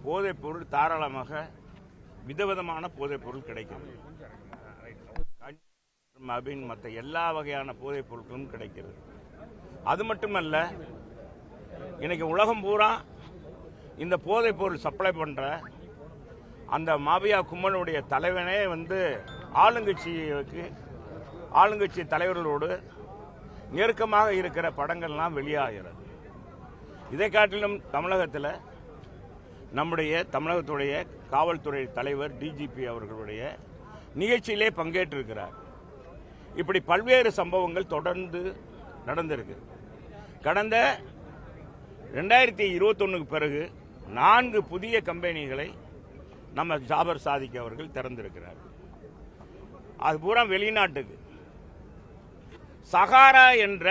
போதைப் பொருள் தாராளமாக விதவிதமான போதைப் பொருள் கிடைக்கிறது. மற்ற எல்லா வகையான போதைப் பொருட்களும் கிடைக்கிறது. அது மட்டுமல்ல, இன்னைக்கு உலகம் பூரா இந்த போதைப் பொருள் சப்ளை பண்ற அந்த மாபியா கும்பலுடைய தலைவனே ஆளுங்கட்சி தலைவர்களோடு நெருக்கமாக இருக்கிற படங்கள்லாம் வெளியாகிறது. இதை காட்டிலும் தமிழகத்தில் நம்முடைய தமிழகத்துடைய காவல்துறை தலைவர் டிஜிபி அவர்களுடைய நிகழ்ச்சியிலே பங்கேற்றிருக்கிறார். இப்படி பல்வேறு சம்பவங்கள் தொடர்ந்து நடந்திருக்கு. கடந்த 2021 பிறகு 4 புதிய கம்பெனிகளை நம்ம ஜாபர் சாதிக் அவர்கள் திறந்திருக்கிறார். அது பூரா வெளிநாட்டுக்கு. சகாரா என்ற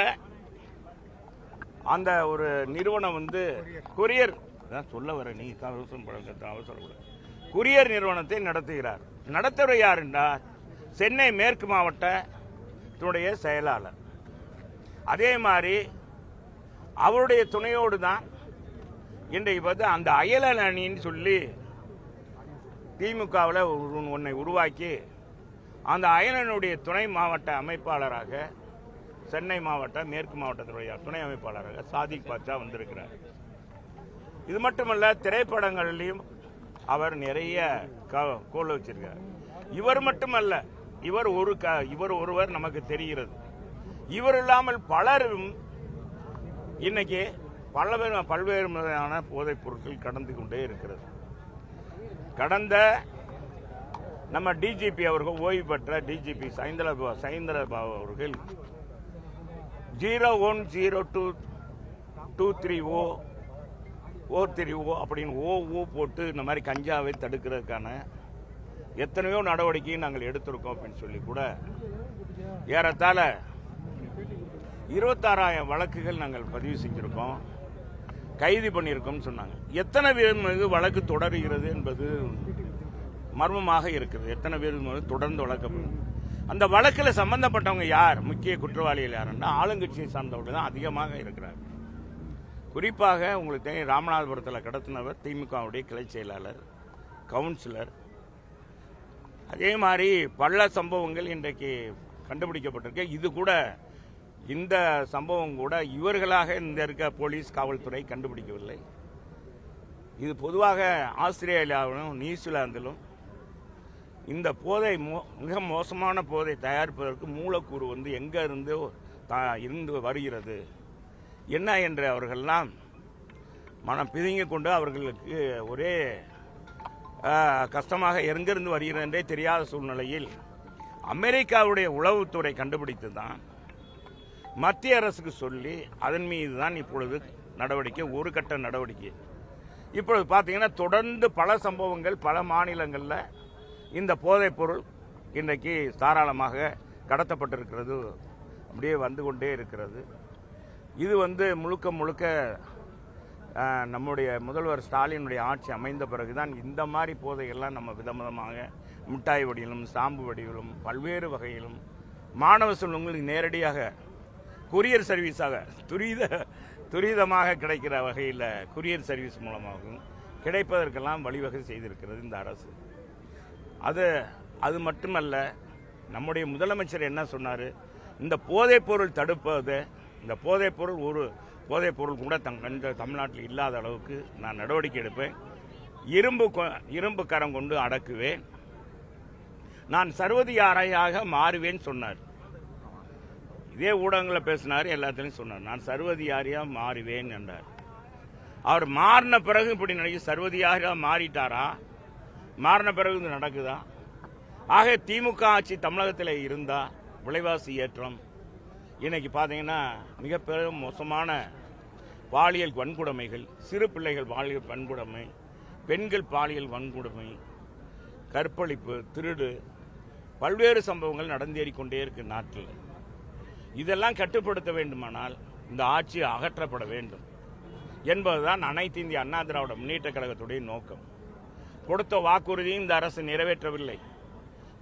அந்த ஒரு நிறுவனம் கொரியர் சொல்ல வர நீ அவசரப்பட கொரியர் நிறுவனத்தை நடத்துகிறார். நடத்துகிற யார் என்றால் சென்னை மேற்கு மாவட்டத்தினுடைய செயலாளர். அதே மாதிரி அவருடைய துணையோடு தான் இன்றைக்கு அந்த அயலன் அணின்னு சொல்லி திமுகவில் ஒன்றை உருவாக்கி அந்த அயலனுடைய துணை மாவட்ட அமைப்பாளராக சென்னை மாவட்ட மேற்கு மாவட்டத்தினுடைய துணை அமைப்பாளராக சாதிக் பாட்சா வந்திருக்கிறார். இது மட்டுமல்ல, திரைப்படங்களிலும் அவர் நிறைய கோல் வச்சிருக்கார். இவர் மட்டுமல்ல, இவர் ஒருவர் நமக்கு தெரிகிறது. இவர் இல்லாமல் பலரும் இன்னைக்கு பல்வேறு வகையான போதைப் பொருட்கள் கடந்து கொண்டே இருக்கிறது. கடந்த நம்ம டிஜிபி அவர்கள், ஓய்வு பெற்ற டிஜிபி சைந்தரபாபு அவர்கள் 010223O அப்படின்னு ஓ போட்டு இந்த மாதிரி கஞ்சாவை தடுக்கிறதுக்கான எத்தனையோ நடவடிக்கையை நாங்கள் எடுத்திருக்கோம் அப்படின்னு சொல்லி கூட ஏறத்தாழ 26,000 வழக்குகள் நாங்கள் பதிவு செஞ்சிருக்கோம், கைது பண்ணியிருக்கோம் சொன்னாங்க. எத்தனை பேர் மீது வழக்கு தொடருகிறது என்பது மர்மமாக இருக்கிறது. எத்தனை பேர் மீது தொடர்ந்து வழக்கப்படும். அந்த வழக்கில் சம்பந்தப்பட்டவங்க யார், முக்கிய குற்றவாளிகள் யாருன்னா ஆளுங்கட்சியை சார்ந்தவர்கள் தான் அதிகமாக இருக்கிறார். குறிப்பாக உங்களுக்கு தெரியும், ராமநாதபுரத்தில் கடத்தினவர் திமுகவுடைய கிளை செயலாளர், கவுன்சிலர். அதே மாதிரி பல சம்பவங்கள் இன்றைக்கு கண்டுபிடிக்கப்பட்டிருக்கு. இது கூட இந்த சம்பவம் கூட இவர்களாக இந்த இருக்க போலீஸ் காவல்துறை கண்டுபிடிக்கவில்லை. இது பொதுவாக ஆஸ்திரேலியாவிலும் நியூசிலாந்திலும் இந்த போதை மிக மோசமான போதை தயாரிப்பதற்கு மூலக்கூறு எங்க இருந்து வருகிறது என்ன என்று அவர்கள்லாம் மனம் பிதுங்கிக் கொண்டு அவர்களுக்கு ஒரே கஷ்டமாக எங்கிருந்து வருகிறது என்றே தெரியாத சூழ்நிலையில் அமெரிக்காவுடைய உளவுத்துறை கண்டுபிடித்து தான் மத்திய அரசுக்கு சொல்லி அதன் மீது தான் இப்பொழுது நடவடிக்கை, ஒரு கட்ட நடவடிக்கை. இப்பொழுது பார்த்தீங்கன்னா தொடர்ந்து பல சம்பவங்கள் பல மாநிலங்களில் இந்த போதைப் பொருள் இன்றைக்கு தாராளமாக கடத்தப்பட்டிருக்கிறது, அப்படியே வந்து கொண்டே இருக்கிறது. இது முழுக்க நம்முடைய முதல்வர் ஸ்டாலினுடைய ஆட்சி அமைந்த பிறகுதான் இந்த மாதிரி போதைகள்லாம் நம்ம விதவிதமாக மிட்டாய் வடிவிலும் சாம்பு வடிவிலும் பல்வேறு வகையிலும் மாணவ செல்வங்களுக்கு நேரடியாக கொரியர் சர்வீஸாக துரிதமாக கிடைக்கிற வகையில் கொரியர் சர்வீஸ் மூலமாகவும் கிடைப்பதற்கெல்லாம் வழிவகை செய்திருக்கிறது இந்த அரசு. அது மட்டுமல்ல, நம்முடைய முதலமைச்சர் என்ன சொன்னார், இந்த போதைப் பொருள் தடுப்பது, இந்த போதைப் பொருள் ஒரு போதைப் பொருள் கூட தமிழ்நாட்டில் இல்லாத அளவுக்கு நான் நடவடிக்கை எடுப்பேன், இரும்பு கரம் கொண்டு அடக்குவேன், நான் சர்வதிகாரியாக மாறுவேன் சொன்னார். இதே ஊடகங்களில் பேசினார், எல்லாத்திலையும் சொன்னார், நான் சர்வதிகாரியாக மாறுவேன் என்றார். அவர் மாறின பிறகு இப்படி நினைச்சு சர்வதிகாரியாக மாறிட்டாரா? மாறின பிறகு இது நடக்குதா? ஆக திமுக ஆட்சி தமிழகத்தில் இருந்தா விலைவாசி ஏற்றம், இன்னைக்கு பார்த்தீங்கன்னா மிக பெரும் மோசமான பாலியல் வன்கொடுமைகள், சிறு பிள்ளைகள் பாலியல் வன்கொடுமை, பெண்கள் பாலியல் வன்கொடுமை, கற்பழிப்பு, திருடு, பல்வேறு சம்பவங்கள் நடந்தேறிக்கொண்டே இருக்கு நாட்டில். இதெல்லாம் கட்டுப்படுத்த வேண்டுமானால் இந்த ஆட்சி அகற்றப்பட வேண்டும் என்பதுதான் அனைத்து இந்திய அண்ணா திராவிட முன்னேற்ற கழகத்துடைய நோக்கம். கொடுத்த வாக்குறுதியும் இந்த அரசு நிறைவேற்றவில்லை,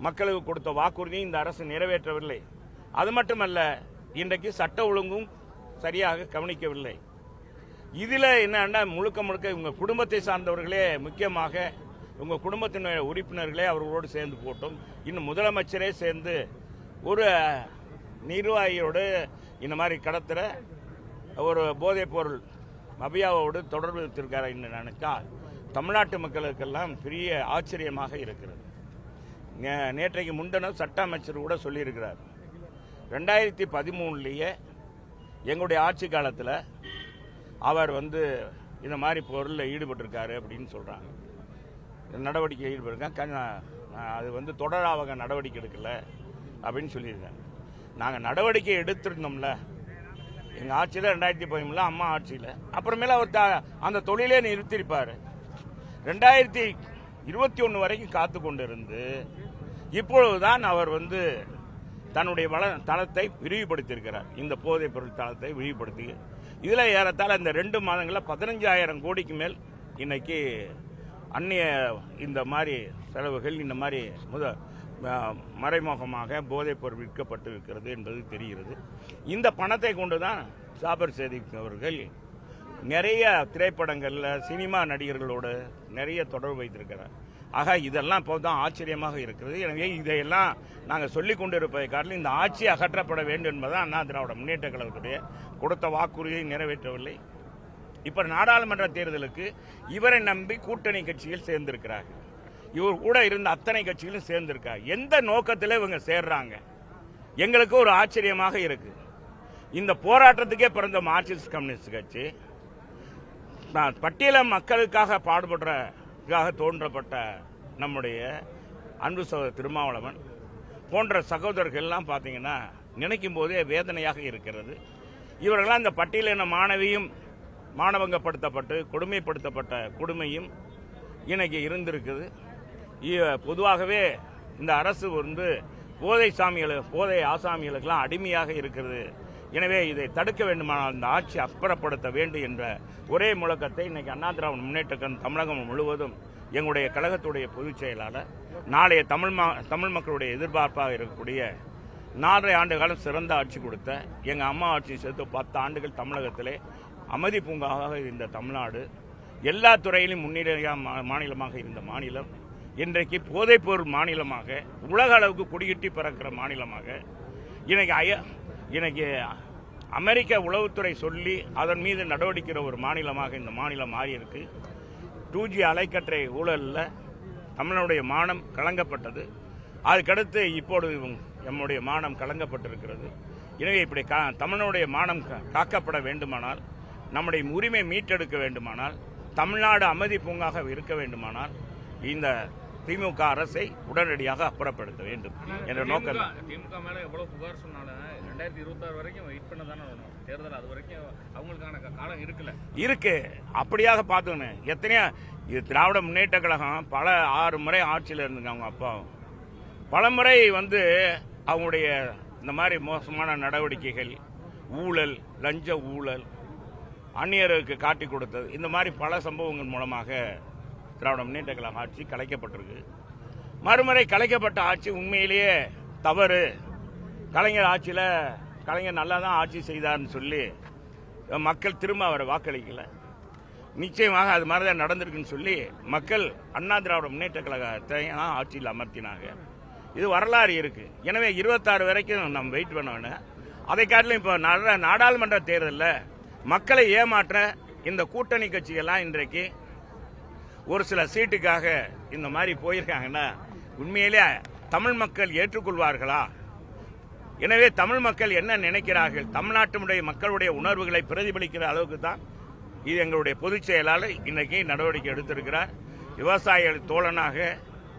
மக்களுக்கு கொடுத்த வாக்குறுதியும் இந்த அரசு நிறைவேற்றவில்லை. அது மட்டுமல்ல, இன்றைக்கு சட்ட ஒழுங்கும் சரியாக கவனிக்கவில்லை. இதில் என்னன்னா முழுக்க முழுக்க இவங்க குடும்பத்தை சார்ந்தவர்களே, முக்கியமாக உங்கள் குடும்பத்தின் உறுப்பினர்களே அவர்களோடு சேர்ந்து போட்டும், இன்னும் முதலமைச்சரே சேர்ந்து ஒரு நிர்வாகியோடு இந்த மாதிரி கடத்துகிற ஒரு போதைப் பொருள் மபியாவோடு தொடர்பு வைத்திருக்காரு என்று நினைச்சா தமிழ்நாட்டு மக்களுக்கெல்லாம் பெரிய ஆச்சரியமாக இருக்கிறது. நேற்றைக்கு முன்தினம் சட்ட அமைச்சர் கூட சொல்லியிருக்கிறார், 2013 எங்களுடைய ஆட்சி காலத்தில் அவர் இந்த மாதிரி பொருளில் ஈடுபட்டிருக்காரு அப்படின்னு சொல்கிறாங்க. நடவடிக்கை ஈடுபட்டிருக்காங்க, அது தொடராக நடவடிக்கை எடுக்கலை அப்படின்னு சொல்லியிருக்காங்க. நாங்கள் நடவடிக்கை எடுத்திருந்தோம்ல எங்கள் ஆட்சியில் 2013 அம்மா ஆட்சியில், அப்புறமேல அவர் அந்த தொழிலே நிறுத்தியிருப்பார். 2021 வரைக்கும் காத்து கொண்டு இருந்து இப்பொழுதுதான் அவர் தன்னுடைய தளத்தை விரிவுபடுத்தியிருக்கிறார். இந்த போதைப் பொருள் தளத்தை விரிவுபடுத்தி இதில் ஏறத்தாழ இந்த 2 மாதங்களில் 15,000 கோடிக்கு மேல் இன்னைக்கு அந்நிய இந்த மாதிரி செலவுகள் இந்த மாதிரி மறைமுகமாக போதைப் பொருள் விற்கப்பட்டு இருக்கிறது என்பது தெரிகிறது. இந்த பணத்தை கொண்டு தான் ஜாபர் சேதிக் அவர்கள் நிறைய திரைப்படங்களில் சினிமா நடிகர்களோடு நிறைய தொடர்பு வைத்திருக்கிறார். ஆக இதெல்லாம் இப்போ தான் ஆச்சரியமாக இருக்கிறது. எனவே இதையெல்லாம் நாங்கள் சொல்லிக் கொண்டிருப்பதை காட்டிலும் இந்த ஆட்சி அகற்றப்பட வேண்டும் என்பதுதான் அண்ணா திராவிட முன்னேற்ற கழகத்துடைய கொடுத்த வாக்குறுதியை நிறைவேற்றவில்லை. இப்போ நாடாளுமன்ற தேர்தலுக்கு இவரை நம்பி கூட்டணி கட்சிகள் சேர்ந்திருக்கிறார்கள். இவர் கூட இருந்த அத்தனை கட்சிகளும் சேர்ந்திருக்காங்க. எந்த நோக்கத்தில் இவங்க சேர்றாங்க எங்களுக்கு ஒரு ஆச்சரியமாக இருக்கு. இந்த போராட்டத்துக்கே பிறந்த மார்க்சிஸ்ட் கம்யூனிஸ்ட் கட்சி பட்டியல மக்களுக்காக பாடுபடுறதுக்காக தோன்றப்பட்ட நம்முடைய அன்பு சகோதரர் திருமாவளவன் போன்ற சகோதரர்கள் எல்லாம் பார்த்தீங்கன்னா நினைக்கும் போதே வேதனையாக இருக்கிறது. இவர்களாம் இந்த பட்டியலின மாணவியும் மானபங்கப்படுத்தப்பட்டு கொடுமைப்படுத்தப்பட்ட கொடுமையும் இன்னைக்கு இருந்திருக்குது. பொதுவாகவே இந்த அரசு போதை ஆசாமிகளுக்கெல்லாம் அடிமையாக இருக்கிறது. எனவே இதை தடுக்க வேண்டுமானால் இந்த ஆட்சி அப்புறப்படுத்த வேண்டும் என்ற ஒரே முழக்கத்தை இன்னைக்கு அண்ணா திராவிட முன்னேற்ற கழகம் தமிழகம் முழுவதும் எங்களுடைய கழகத்துடைய பொதுச் செயலாளர் நாளைய தமிழ் மக்களுடைய எதிர்பார்ப்பாக இருக்கக்கூடிய 4.5 ஆண்டு காலம் சிறந்த ஆட்சி கொடுத்த எங்கள் அம்மா ஆட்சி சேர்த்து 10 ஆண்டுகள் தமிழகத்திலே அமைதி பூங்காக இருந்த தமிழ்நாடு, எல்லா துறையிலும் முன்னிலைய மாநிலமாக இருந்த மாநிலம் இன்றைக்கு போதைப்பொருள் மாநிலமாக உலக அளவுக்கு கொடிகட்டி பறக்கிற மாநிலமாக இன்னைக்கு அமெரிக்க உளவுத்துறை சொல்லி அதன் மீது நடவடிக்கிற ஒரு மாநிலமாக இந்த மாநிலம் மாறியிருக்கு. 2G அலைக்கற்றை ஊழலில் தமிழனுடைய மானம் கலங்கப்பட்டது. அதுக்கடுத்து இப்பொழுது நம்முடைய மானம் கலங்கப்பட்டிருக்கிறது. எனவே இப்படி தமிழனுடைய மானம் காக்கப்பட வேண்டுமானால், நம்முடைய உரிமை மீட்டெடுக்க வேண்டுமானால், தமிழ்நாடு அமைதி பூங்காக இருக்க வேண்டுமானால் இந்த திமுக அரசை உடனடியாக அப்புறப்படுத்த வேண்டும் என்ற நோக்கம். திமுக மேல எவ்வளவு புகார் சொன்னாலும் 2026 வரைக்கும் வெயிட் பண்ண தானே வேணும் தேர்தல். அது வரைக்கும் அவங்களுக்கான காலம் இருக்கு. அப்படியாக பார்த்துக்கணும். எத்தனையோ இது திராவிட முன்னேற்ற கழகம் பல 6 முறை ஆட்சியில் இருந்துங்க. அவங்க அப்பாவும் பல முறை அவங்களுடைய இந்த மாதிரி மோசமான நடவடிக்கைகள், ஊழல், லஞ்ச ஊழல், அந்நியருக்கு காட்டி கொடுத்தது, இந்த மாதிரி பல சம்பவங்கள் மூலமாக திராவிட முன்னேற்ற கழகம் ஆட்சி கலைக்கப்பட்டிருக்கு. மறுமுறை கலைக்கப்பட்ட ஆட்சி உண்மையிலேயே தவறு. கலைஞர் ஆட்சியில் கலைஞர் நல்லா தான் ஆட்சி செய்தார்னு சொல்லி மக்கள் திரும்ப அவரை வாக்களிக்கல. நிச்சயமாக அது மாதிரி தான் நடந்திருக்குன்னு சொல்லி மக்கள் அண்ணா திராவிட முன்னேற்ற கழகத்தை ஆட்சியில் அமர்த்தினாங்க. இது வரலாறு இருக்கு. எனவே 26 வரைக்கும் நம்ம வெயிட் பண்ண வேணும். அதை காட்டிலும் இப்போ நாடாளுமன்ற தேர்தலில் மக்களை ஏமாற்ற இந்த கூட்டணி கட்சிகள்லாம் இன்றைக்கு ஒரு சில சீட்டுக்காக இந்த மாதிரி போயிருக்காங்கன்னா உண்மையிலே தமிழ் மக்கள் ஏற்றுக்கொள்வார்களா? எனவே தமிழ் மக்கள் என்ன நினைக்கிறார்கள், தமிழ்நாட்டினுடைய மக்களுடைய உணர்வுகளை பிரதிபலிக்கிற அளவுக்கு தான் இது எங்களுடைய பொதுச் செயலாளர் இன்னைக்கு நடவடிக்கை எடுத்திருக்கிறார். விவசாயிகள் தோழனாக,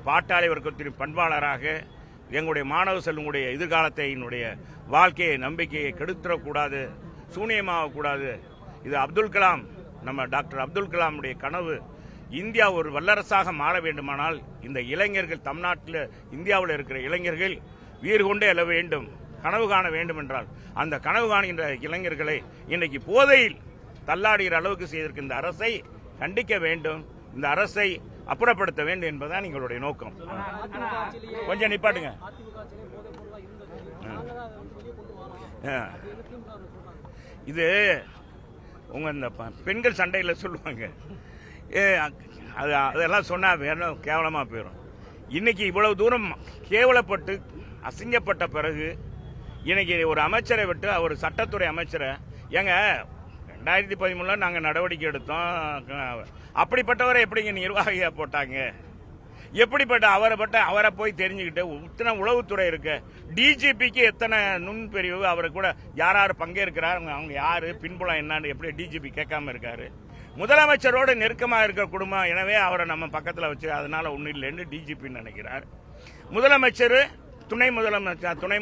பாட்டாளி வர்க்கத்தின் பண்பாளராக, எங்களுடைய மாணவ செல்வங்களுடைய எதிர்காலத்தை, என்னுடைய வாழ்க்கையை, நம்பிக்கையை கெடுத்துடக்கூடாது, சூனியமாகக்கூடாது. இது அப்துல் கலாம், நம்ம டாக்டர் அப்துல் கலாமுடைய கனவு. இந்தியா ஒரு வல்லரசாக மாற வேண்டுமானால் இந்த இளைஞர்கள், தமிழ்நாட்டில் இந்தியாவில் இருக்கிற இளைஞர்கள் வீறு கொண்டே எழ வேண்டும், கனவு காண வேண்டும் என்றால் அந்த கனவு காணுகின்ற இளைஞர்களை இன்னைக்கு போதையில் தள்ளாடுகிற அளவுக்கு செய்திருக்க இந்த அரசை கண்டிக்க வேண்டும், இந்த அரசை அப்புறப்படுத்த வேண்டும் என்பதுதான் எங்களுடைய நோக்கம். கொஞ்சம் நிப்பாட்டுங்க. இது உங்கள் இந்த பெண்கள் சண்டையில் சொல்லுவாங்க, அதெல்லாம் சொன்னால் வேணும் கேவலமாக போயிடும். இன்னைக்கு இவ்வளவு தூரம் கேவலப்பட்டு அசிங்கப்பட்ட பிறகு இன்னைக்கு ஒரு அமைச்சரை விட்டு அவர் சட்டத்துறை அமைச்சரை ஏங்க 2013 நாங்கள் நடவடிக்கை எடுத்தோம், அப்படிப்பட்டவரை எப்படிங்க நிர்வாகியாக போட்டாங்க? எப்படிப்பட்ட அவரை போய் தெரிஞ்சுக்கிட்டு இத்தனை உளவுத்துறை இருக்கு, டிஜிபிக்கு எத்தனை நுண்பிரிவு, அவரை கூட யார் யார் பங்கேற்கிறார், அவங்க யாரு, பின்புலம் என்னன்னு எப்படி டிஜிபி கேட்காம இருக்காரு? முதலமைச்சரோடு நெருக்கமாக இருக்கிற குடும்பம், எனவே அவரை நம்ம பக்கத்தில் வச்சு அதனால ஒன்றும் இல்லைன்னு டிஜிபி நினைக்கிறார். முதலமைச்சர் துணை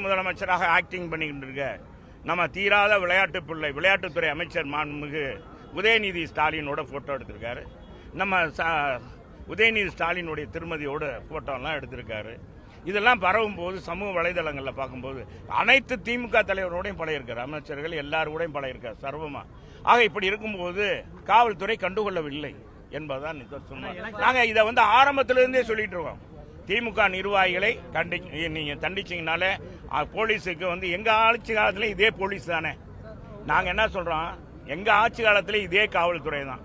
முதலமைச்சராக ஆக்டிங் பண்ணிக்கிட்டு இருக்க நம்ம தீராத விளையாட்டுத்துறை அமைச்சர் மாண்புமிகு உதயநிதி ஸ்டாலினோட போட்டோ எடுத்திருக்காரு. நம்ம உதயநிதி ஸ்டாலினுடைய திருமதியோட போட்டோலாம் எடுத்திருக்காரு. இதெல்லாம் பரவும் போது சமூக வலைதளங்களில் பார்க்கும்போது அனைத்து திமுக தலைவரோடையும் பழகிருக்காரு, அமைச்சர்கள் எல்லாரோடையும் பழகிருக்காரு சர்வமா. ஆக இப்படி இருக்கும்போது காவல்துறை கண்டுகொள்ளவில்லை என்பதுதான் சொன்னாங்க. நாங்கள் இதை ஆரம்பத்திலிருந்தே சொல்லிட்டு இருக்கோம். திமுக நிர்வாகிகளை நீங்க தண்டிச்சீங்கனாலே போலீஸுக்கு எங்க ஆட்சி காலத்துல இதே போலீஸ் தானே. நாங்க என்ன சொல்றோம், எங்க ஆட்சி காலத்துல இதே காவல்துறை தான்.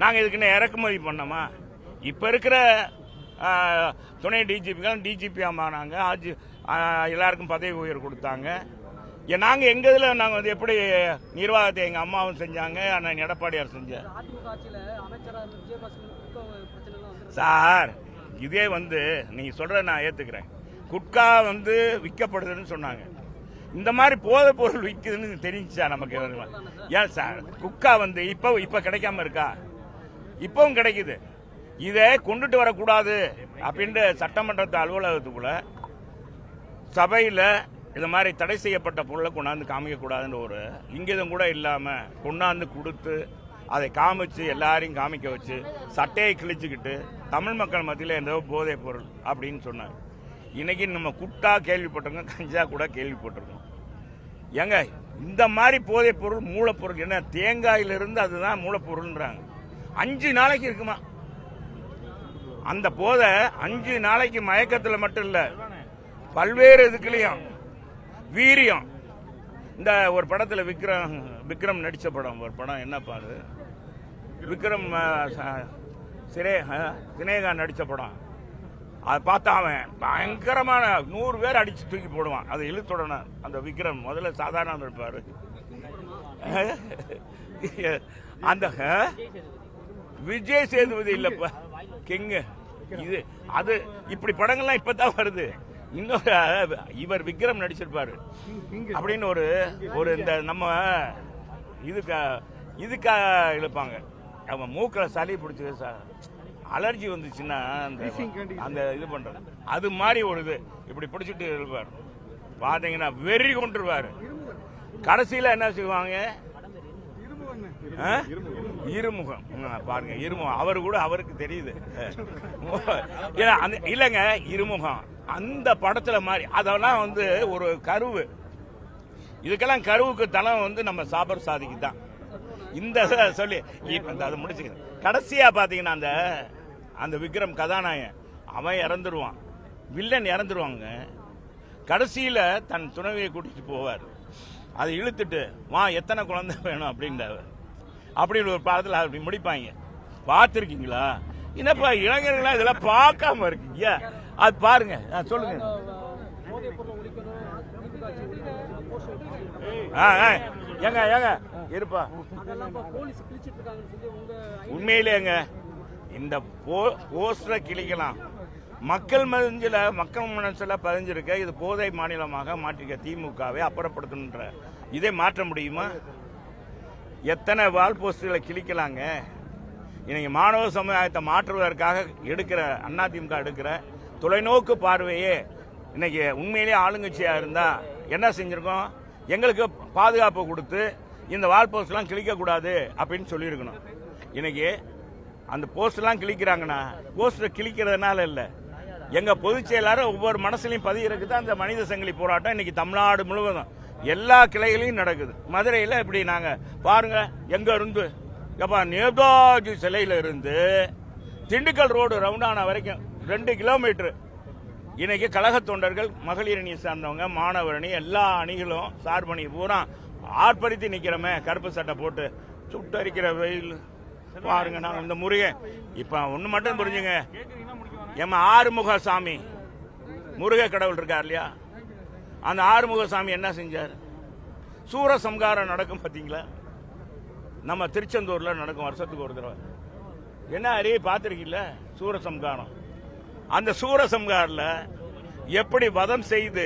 நாங்க இதுக்குன்னு இறக்குமதி பண்ணோமா? இப்ப இருக்கிற துணை டிஜிபிகள் டிஜிபி ஆமானாங்க, எல்லாருக்கும் பதவி உயர்வு கொடுத்தாங்க. நாங்க எங்க இதுல நாங்க எப்படி நிர்வாகத்தை எங்க அம்மாவும் செஞ்சாங்க, அண்ணன் எடப்பாடியார் செஞ்சார். சார் இதே நீங்க சொல்றத நான் ஏத்துக்கிறேன். குட்கா விற்கப்படுதுன்னு சொன்னாங்க. இந்த மாதிரி போதை பொருள் விற்குதுன்னு தெரிஞ்சா நமக்கு ஏன் சார்? குட்கா இப்ப கிடைக்காம இருக்கா? இப்பவும் கிடைக்குது. இதை கொண்டுட்டு வரக்கூடாது அப்படின்ற சட்டமன்றத்து அலுவலகத்துக்குள்ள சபையில் இந்த மாதிரி தடை செய்யப்பட்ட பொருளை கொண்டாந்து காமிக்க கூடாதுன்னு ஒரு இங்கிதம் கூட இல்லாம கொண்டாந்து கொடுத்து அதை காமிச்சு எல்லாரையும் காமிக்க வச்சு சட்டையை கிழிச்சுக்கிட்டு தமிழ் மக்கள் மத்தியில் எந்த போதை பொருள் அப்படின்னு சொன்னார். இன்னைக்கு நம்ம குட்டா கேள்விப்பட்டிருக்கோம், கஞ்சா கூட கேள்விப்பட்டிருக்கோம். ஏங்க இந்த மாதிரி போதை பொருள் மூலப்பொருள் என்ன? தேங்காயிலிருந்து அதுதான் மூலப்பொருள்ன்றாங்க. 5 நாளைக்கு இருக்குமா அந்த போதை? 5 நாளைக்கு மயக்கத்தில் மட்டும் இல்ல, பல்வேறு இதுக்குலயும் வீரியம். இந்த ஒரு படத்துல விக்ரம் நடிச்ச படம், ஒரு படம் என்னப்பா அது, விக்ரம் சினேகா நடிச்ச படம். அதை பார்த்தா அவன் பயங்கரமான 100 பேர் அடிச்சு தூக்கி போடுவான். அதை இழுத்துடன அந்த விக்ரம் முதல்ல சாதாரண இருப்பாரு. அந்த விஜய் சேதுபதி இல்லப்ப கிங்கு இது அது இப்படி படங்கள்லாம் இப்பதான் வருது. இன்னொரு இவர் விக்ரம் நடிச்சிருப்பாரு அப்படின்னு ஒரு இந்த நம்ம இதுக்கா இழுப்பாங்க. அவன் மூக்கில் சளி பிடிச்சது, அலர்ஜி வந்துச்சுன்னா அந்த இது பண்றது அது மாதிரி ஒரு இது இப்படி பிடிச்சிட்டு இருப்பார். பாத்தீங்கன்னா வெறி கொண்டுருவாரு. கடைசியில என்ன செய்வாங்க, இருமுகம் பாருங்க, இருமுகம் அவரு கூட அவருக்கு தெரியுது இல்லங்க. இருமுகம் அந்த படத்துல மாதிரி அதெல்லாம் ஒரு கருவு. இதுக்கெல்லாம் கருவுக்கு தளம் நம்ம சாபர் சாதிக்கு தான். இந்த சொல்லி அதை முடிச்சு கடைசியா பாத்தீங்கன்னா அந்த விக்ரம் கதாநாயகன் அவன் இறந்துருவான், வில்லன் இறந்துருவாங்க. கடைசியில தன் துணைவியை கூட்டிட்டு போவார். அதை இழுத்துட்டு வா எத்தனை குழந்தை வேணும் அப்படின்ற அப்படின்னு ஒரு படத்தில் அப்படி முடிப்பாங்க. பார்த்துருக்கீங்களா? என்னப்பா இளைஞர்களா இதெல்லாம் பார்க்காம இருக்கீங்க? அது பாருங்க, சொல்லுங்க. ஏங்க இருப்பா, உண்மையிலேங்க இந்த போஸ்டரை கிழிக்கலாம். மக்கள் மனசுல பதிஞ்சிருக்க இது போதை மாநிலமாக மாற்றிக்க திமுகவை அப்புறப்படுத்தணுன்ற இதை மாற்ற முடியுமா? எத்தனை வால் போஸ்டர்களை கிழிக்கலாங்க. இன்னைக்கு மாணவ சமுதாயத்தை மாற்றுவதற்காக எடுக்கிற அதிமுக எடுக்கிற தொலைநோக்கு பார்வையே இன்னைக்கு உண்மையிலேயே ஆளுங்கட்சியா இருந்தா என்ன செஞ்சிருக்கோம்? எங்களுக்கு பாதுகாப்பு கொடுத்து இந்த வால் போஸ்டர்லாம் கிழிக்க கூடாது அப்படின்னு சொல்லியிருக்கணும். இன்னைக்கு அந்த போஸ்டர்லாம் கிழிக்கிறாங்கன்னா போஸ்டர் கிழிக்கிறதுனால இல்ல, எங்க பொதுச் செயலாளர் ஒவ்வொரு மனசுலையும் பதிகிறதுக்கு தான் அந்த மனித சங்கிலி போராட்டம் இன்னைக்கு தமிழ்நாடு முழுவதும் எல்லா கிளைகளையும் நடக்குது. மதுரையில் இப்படி நாங்க பாருங்க, எங்க இருந்து நேதாஜி சிலையில இருந்து திண்டுக்கல் ரோடு ரவுண்டானா வரைக்கும் 2 கிலோமீட்டர் இன்னைக்கு கழக தொண்டர்கள், மகளிர் அணியை சார்ந்தவங்க, மாணவர் அணி, எல்லா அணிகளும் சார்பணி பூரா ஆர்ப்பரித்து நிக்கிறோமே கருப்பு சட்டை போட்டு சுட்டரிக்கிற வெயில் பாருங்க. நான் இந்த முருகன் இப்ப ஒண்ணு மட்டும் புரிஞ்சுங்க, எம்ம ஆறுமுக சாமி முருக கடவுள் இருக்கார் இல்லையா, அந்த ஆறுமுக சாமி என்ன செஞ்சார்? சூரசம்காரம் நடக்கும் பாத்தீங்களா, நம்ம திருச்செந்தூர்ல நடக்கும் வருஷத்துக்கு ஒரு தடவை. என்ன அறிய பார்த்திருக்கீங்களா சூரசம்காரம்? அந்த சூரசம்காரில் எப்படி வதம் செய்து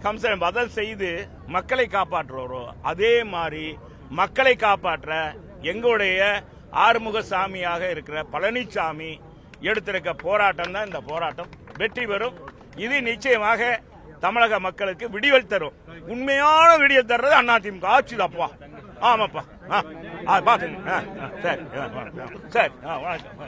கம்சன் வதம் செய்து மக்களை காப்பாற்றுவாரோ அதே மாதிரி மக்களை காப்பாற்ற எங்களுடைய ஆறுமுக சாமியாக இருக்கிற பழனிசாமி எடுத்திருக்க போராட்டம் தான் இந்த போராட்டம் வெற்றி பெறும். இது நிச்சயமாக தமிழக மக்களுக்கு விடிவல் தரும். உண்மையான விடியல் தர்றது அதிமுக ஆட்சி தப்பா. ஆமாப்பா, பாத்துங்க. சரி, சரி, வணக்கம்.